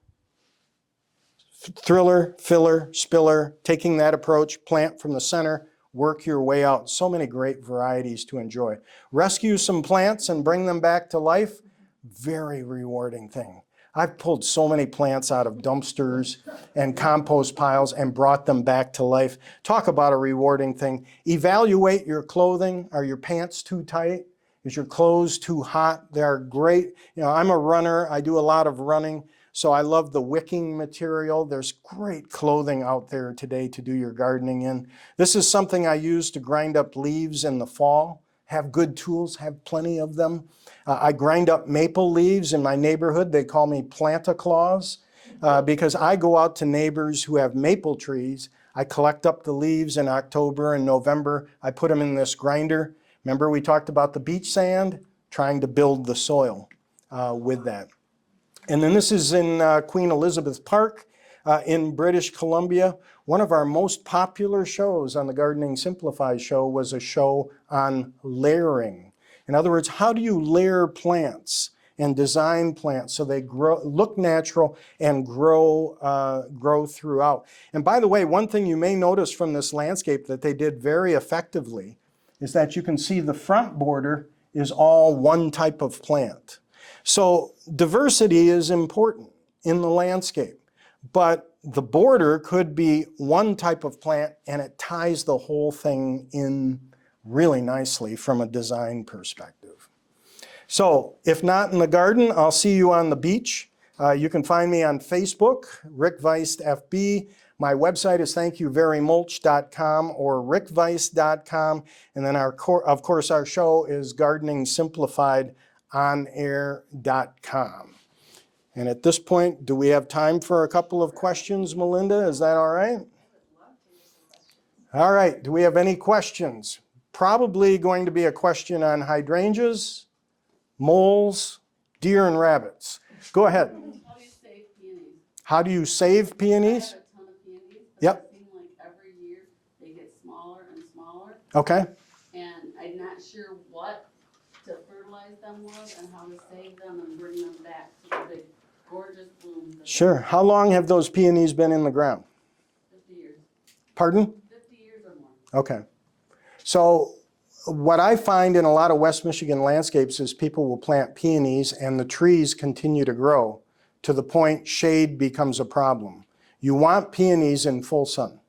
thriller, filler, spiller, taking that approach, plant from the center, work your way out. So many great varieties to enjoy. Rescue some plants and bring them back to life. Very rewarding thing. I've pulled so many plants out of dumpsters and compost piles and brought them back to life. Talk about a rewarding thing. Evaluate your clothing. Are your pants too tight? Is your clothes too hot? They're great. You know, I'm a runner. I do a lot of running. So I love the wicking material. There's great clothing out there today to do your gardening in. This is something I use to grind up leaves in the fall. Have good tools, have plenty of them. I grind up maple leaves in my neighborhood. They call me Plant-A-Claus because I go out to neighbors who have maple trees. I collect up the leaves in October and November. I put them in this grinder. Remember we talked about the beach sand? Trying to build the soil with that. And then this is in Queen Elizabeth Park in British Columbia. One of our most popular shows on the Gardening Simplified show was a show on layering. In other words, how do you layer plants and design plants so they grow, look natural and grow throughout? And by the way, one thing you may notice from this landscape that they did very effectively is that you can see the front border is all one type of plant. So diversity is important in the landscape, but the border could be one type of plant and it ties the whole thing in really nicely from a design perspective. So if not in the garden, I'll see you on the beach. You can find me on Facebook, Rick Weist FB. My website is thankyouverymulch.com or rickweist.com. And then of course our show is Gardening Simplified onair.com. And at this point, do we have time for a couple of questions, Melinda? Is that all right? All right, do we have any questions? Probably going to be a question on hydrangeas, moles, deer, and rabbits. Go ahead. How do you save peonies? How do you save peonies? I have a ton of peonies, but Yep. it seems like every year they get smaller and smaller, Okay. and I'm not sure what to fertilize them with and how to save them and bring them back to the big gorgeous blooms. Sure. How long have those peonies been in the ground? 50 years. Pardon? 50 years or more. Okay. So what I find in a lot of West Michigan landscapes is people will plant peonies and the trees continue to grow to the point shade becomes a problem. You want peonies in full sun.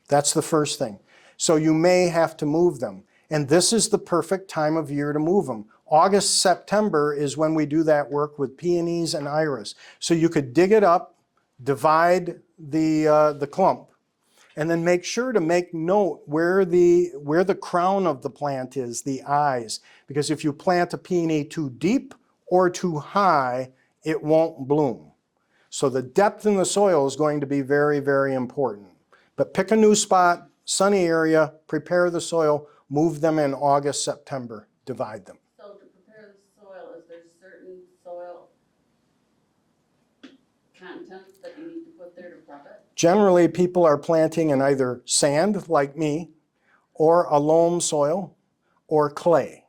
That's the first thing. So you may have to move them. And this is the perfect time of year to move them. August, September is when we do that work with peonies and iris. So you could dig it up, divide the clump, and then make sure to make note where the crown of the plant is, the eyes. Because if you plant a peony too deep or too high, it won't bloom. So the depth in the soil is going to be very, very important. But pick a new spot, sunny area, prepare the soil, move them in August, September, divide them. So to prepare the soil, is there certain soil contents that you need to put there to prep it? Generally, people are planting in either sand, like me, or a loam soil, or clay.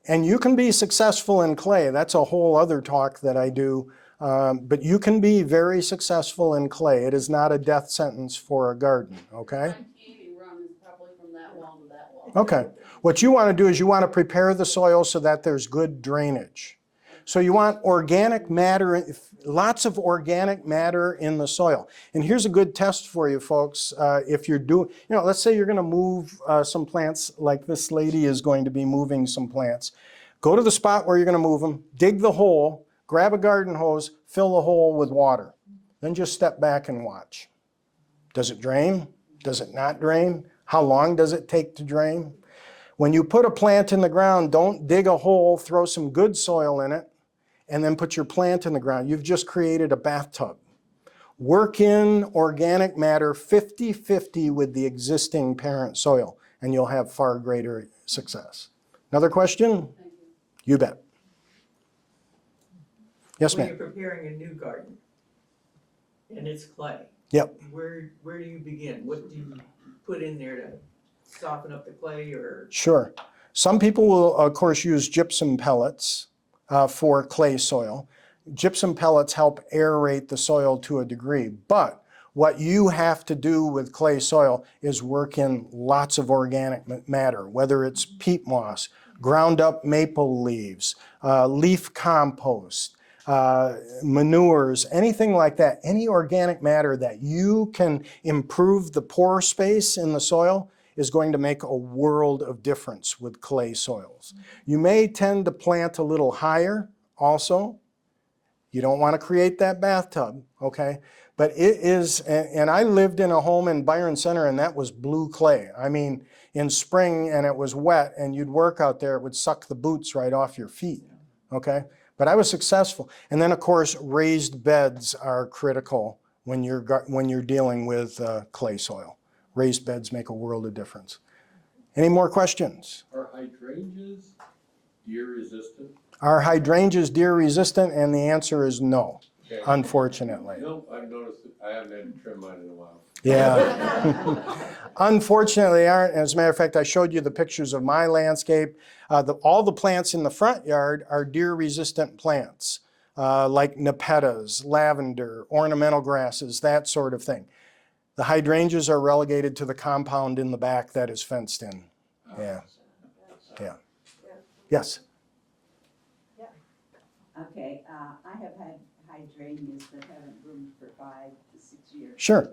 And you can be successful in clay. That's a whole other talk that I do. But you can be very successful in clay. It is not a death sentence for a garden, okay? My peony run is probably from that wall to that wall. Okay. What you want to do is you want to prepare the soil so that there's good drainage. So you want organic matter, lots of organic matter in the soil. And here's a good test for you folks. If you're doing, let's say you're going to move some plants like this lady is going to be moving some plants. Go to the spot where you're going to move them, dig the hole, grab a garden hose, fill the hole with water. then just step back and watch. Does it drain? Does it not drain? How long does it take to drain? When you put a plant in the ground, don't dig a hole, throw some good soil in it, and then put your plant in the ground. You've just created a bathtub. Work in organic matter 50-50 with the existing parent soil, and you'll have far greater success. Another question? Thank you. You bet. Yes, When ma'am. you're preparing a new garden and it's clay, Yep. where do you begin? What do you put in there to soften up the clay or? Sure. Some people will, of course, use gypsum pellets for clay soil. Gypsum pellets help aerate the soil to a degree, but what you have to do with clay soil is work in lots of organic matter, whether it's peat moss, ground up maple leaves, leaf compost, manures, anything like that. Any organic matter that you can improve the pore space in the soil is going to make a world of difference with clay soils. You may tend to plant a little higher also. You don't want to create that bathtub, okay? But it is, and I lived in a home in Byron Center and that was blue clay. I mean, in spring and it was wet and you'd work out there, it would suck the boots right off your feet, okay? But I was successful. And then of course, raised beds are critical when you're dealing with clay soil. Raised beds make a world of difference. Any more questions? Are hydrangeas deer resistant? Are hydrangeas deer resistant? And the answer is no, Okay. unfortunately. No, I've noticed it. I haven't had to trim mine in a while. Yeah. Unfortunately, they aren't. As a matter of fact, I showed you the pictures of my landscape. All the plants in the front yard are deer-resistant plants, like nepetas, lavender, ornamental grasses, that sort of thing. The hydrangeas are relegated to the compound in the back that is fenced in. Yeah. Yeah. Yes. Okay, I have had hydrangeas that haven't bloomed for 5 to 6 years. Sure.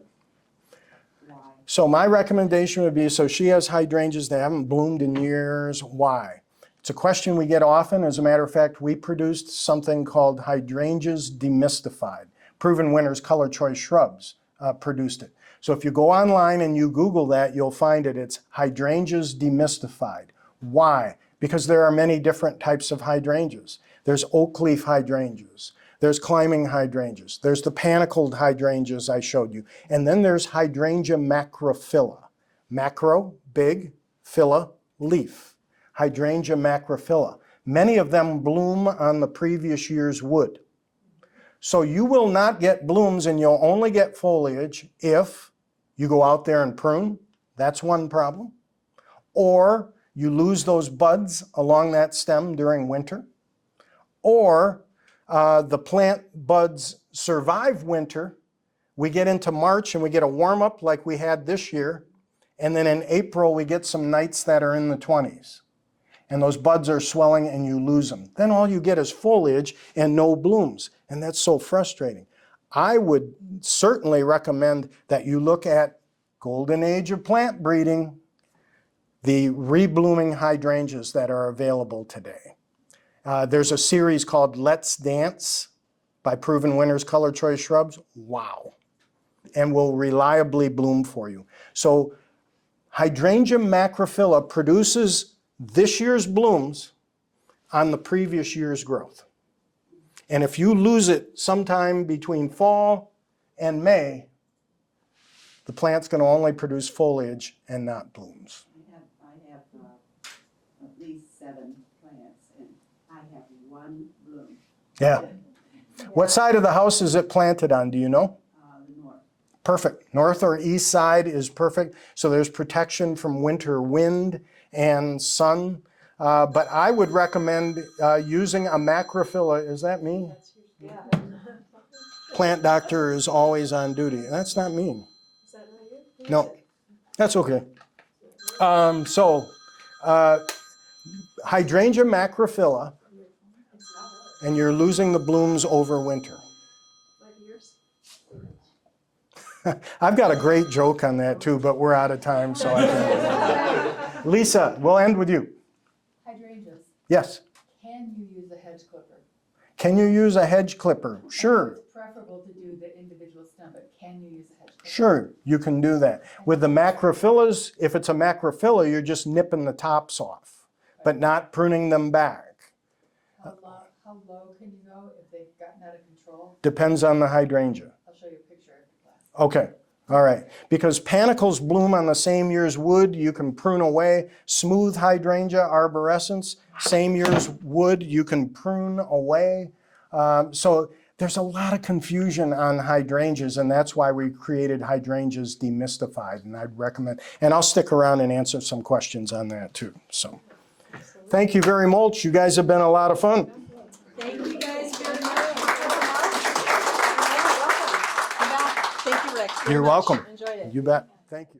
Why? So my recommendation would be, so she has hydrangeas that haven't bloomed in years. Why? It's a question we get often. As a matter of fact, we produced something called Hydrangeas Demystified. Proven Winners Color Choice Shrubs produced it. So if you go online and you Google that, you'll find it. It's Hydrangeas Demystified. Why? Because there are many different types of hydrangeas. There's oak leaf hydrangeas. There's climbing hydrangeas. There's the panicled hydrangeas I showed you. And then there's Hydrangea macrophylla. Macro, big, phylla, leaf. Hydrangea macrophylla. Many of them bloom on the previous year's wood. So you will not get blooms and you'll only get foliage if you go out there and prune. That's one problem. Or you lose those buds along that stem during winter. Or the plant buds survive winter. We get into March and we get a warm up like we had this year. And then in April, we get some nights that are in the 20s. And those buds are swelling and you lose them. Then all you get is foliage and no blooms. And that's so frustrating. I would certainly recommend that you look at golden age of plant breeding, the reblooming hydrangeas that are available today. There's a series called Let's Dance by Proven Winners Color Choice Shrubs. Wow. And will reliably bloom for you. So Hydrangea macrophylla produces this year's blooms on the previous year's growth. And if you lose it sometime between fall and May, the plant's going to only produce foliage and not blooms. I have at least 7 plants and I have 1 bloom. Yeah. What side of the house is it planted on? Do you know? The north. Perfect. North or east side is perfect. So there's protection from winter wind and sun. But I would recommend using a macrophylla. Is that me? Plant doctor is always on duty. That's not me. Is that not you? No, that's okay. Hydrangea macrophylla, and you're losing the blooms over winter. Like yours? I've got a great joke on that too, but we're out of time, so I can't. Lisa, we'll end with you. Hydrangeas, Yes. can you use a hedge clipper? Can you use a hedge clipper? Sure. It's preferable to do the individual Sure, you can do that. With the macrophyllus, if it's a macrophylla, you're just nipping the tops off, but not pruning them back. How low can you go if they've gotten out of control? Depends on the hydrangea. I'll show you a picture after class. Okay, all right. Because panicles bloom on the same year's wood, you can prune away. Smooth hydrangea arborescens, same year's wood, you can prune away. So there's a lot of confusion on hydrangeas, and that's why we created Hydrangeas Demystified, and I'd recommend, and I'll stick around and answer some questions on that too. So, thank you very much. You guys have been a lot of fun. Thank you guys very much. Thank you, Rick. very You're much. welcome. Enjoyed it. You bet. Thank you.